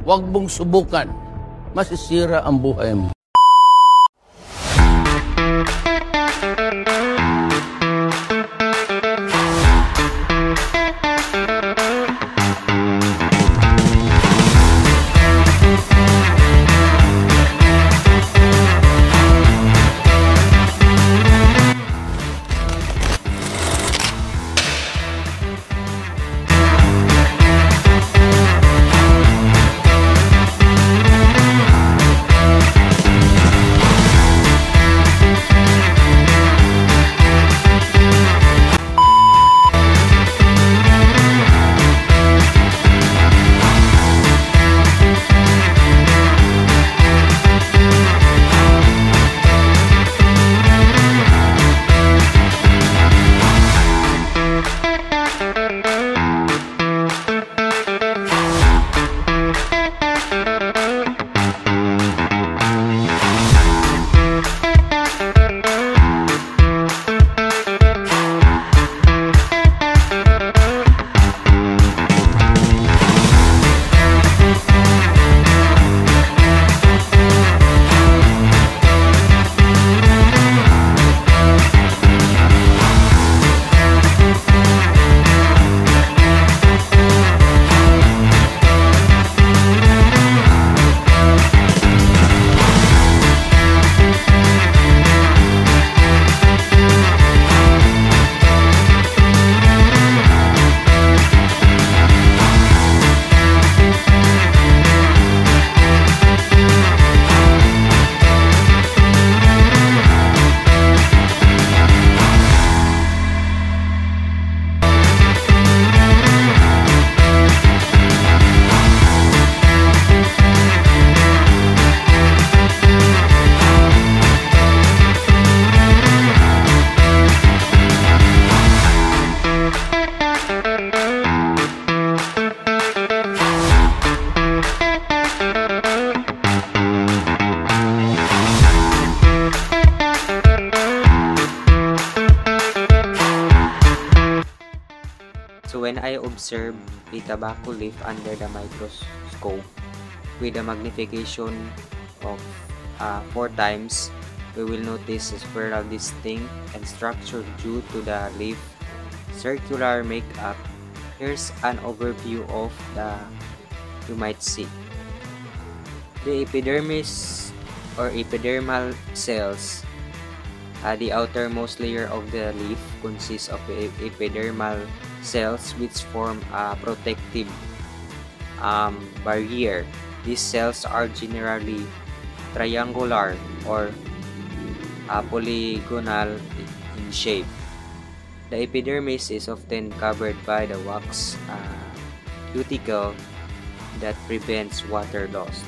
Huwag mong subukan. Masisira ang buhay mo. So when I observe a tobacco leaf under the microscope with a magnification of 4 times, we will notice a spiral distinct and structure due to the leaf circular makeup. Here's an overview of the you might see. The epidermis or epidermal cells. The outermost layer of the leaf consists of epidermal cells which form a protective barrier. These cells are generally triangular or polygonal in shape. The epidermis is often covered by the wax cuticle that prevents water loss.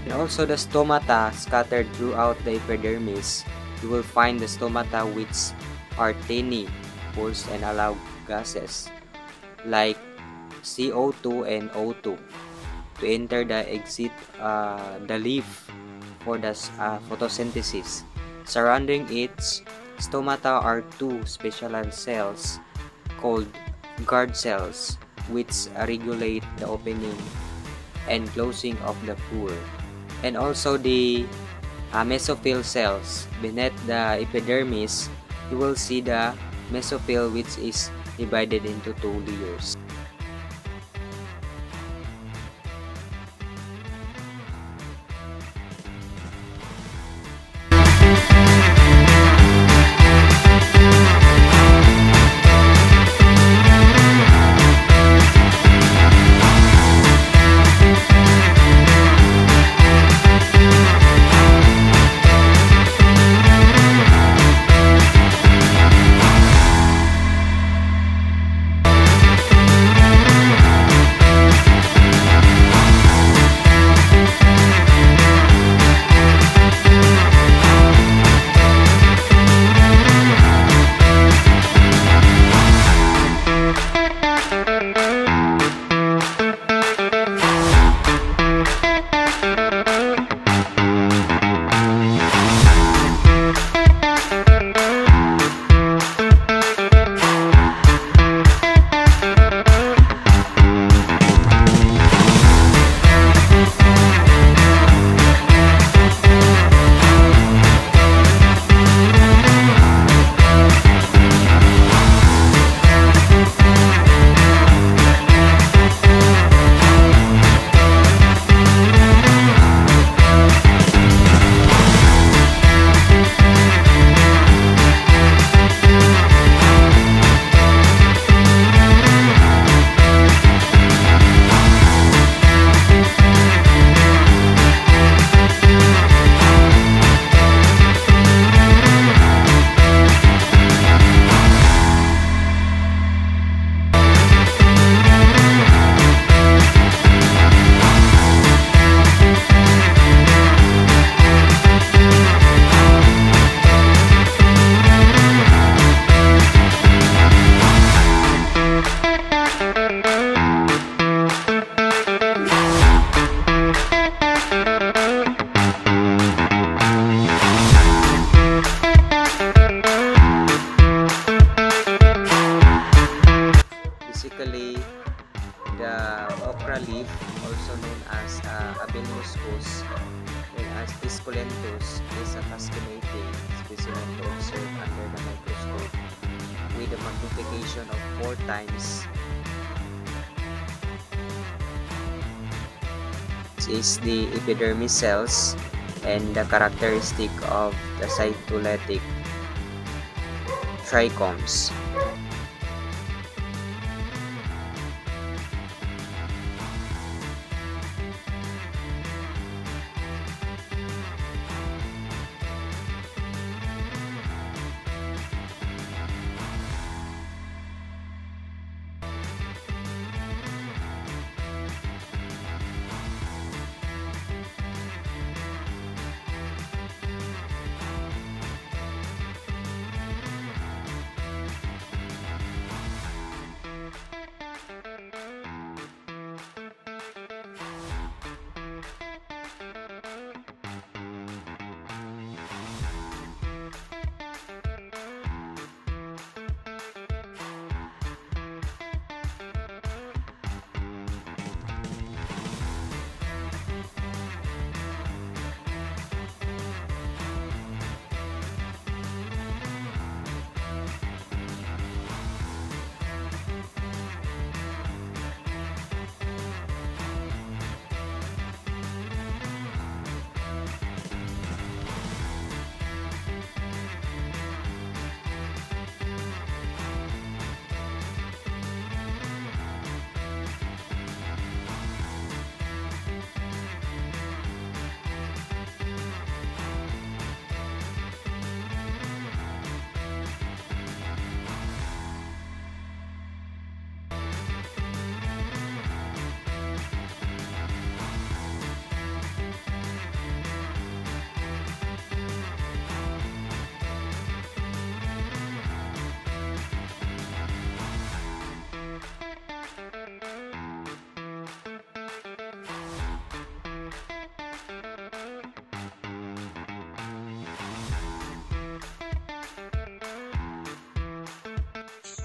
And also the stomata scattered throughout the epidermis. You will find the stomata which are tiny pores and allow gases like CO2 and O2 to enter the the leaf for the photosynthesis. Surrounding its stomata are 2 specialized cells called guard cells which regulate the opening and closing of the pore, and also the mesophyll cells. Beneath the epidermis, you will see the mesophyll which is divided into 2 layers. also known as abemuscus, whereas Esculentus is a fascinating specimen to observe under the microscope with a magnification of 4 times. This is the epidermis cells and the characteristic of the cytolytic trichomes.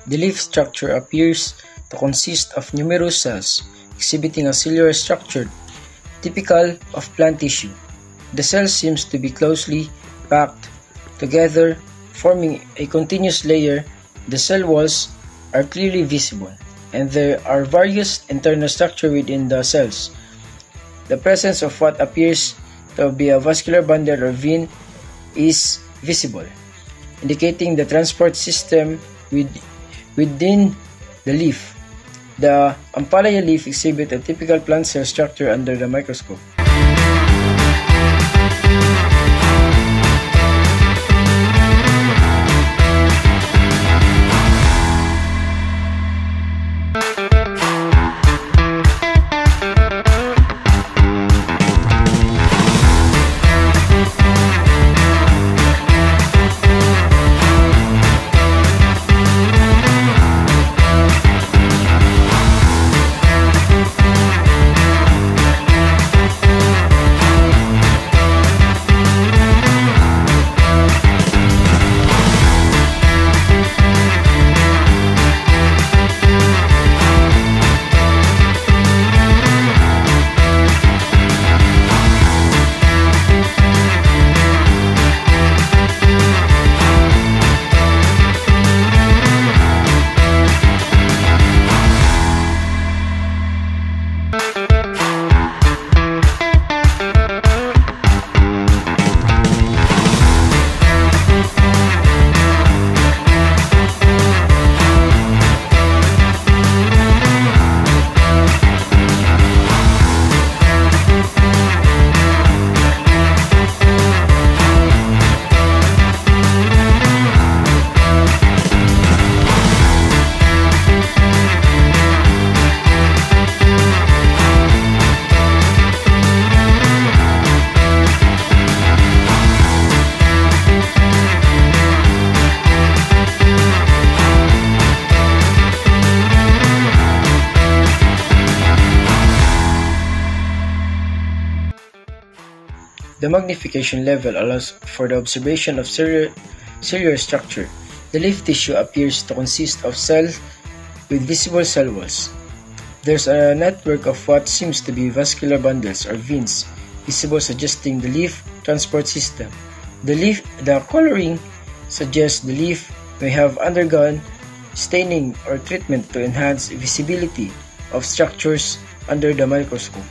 The leaf structure appears to consist of numerous cells exhibiting a cellular structure typical of plant tissue. The cell seems to be closely packed together, forming a continuous layer. The cell walls are clearly visible, and there are various internal structures within the cells. The presence of what appears to be a vascular bundle or vein is visible, indicating the transport system within the leaf. The Ampalaya leaf exhibits a typical plant cell structure under the microscope. The magnification level allows for the observation of cellular structure. The leaf tissue appears to consist of cells with visible cell walls. There's a network of what seems to be vascular bundles or veins visible, suggesting the leaf transport system. The coloring suggests the leaf may have undergone staining or treatment to enhance visibility of structures under the microscope.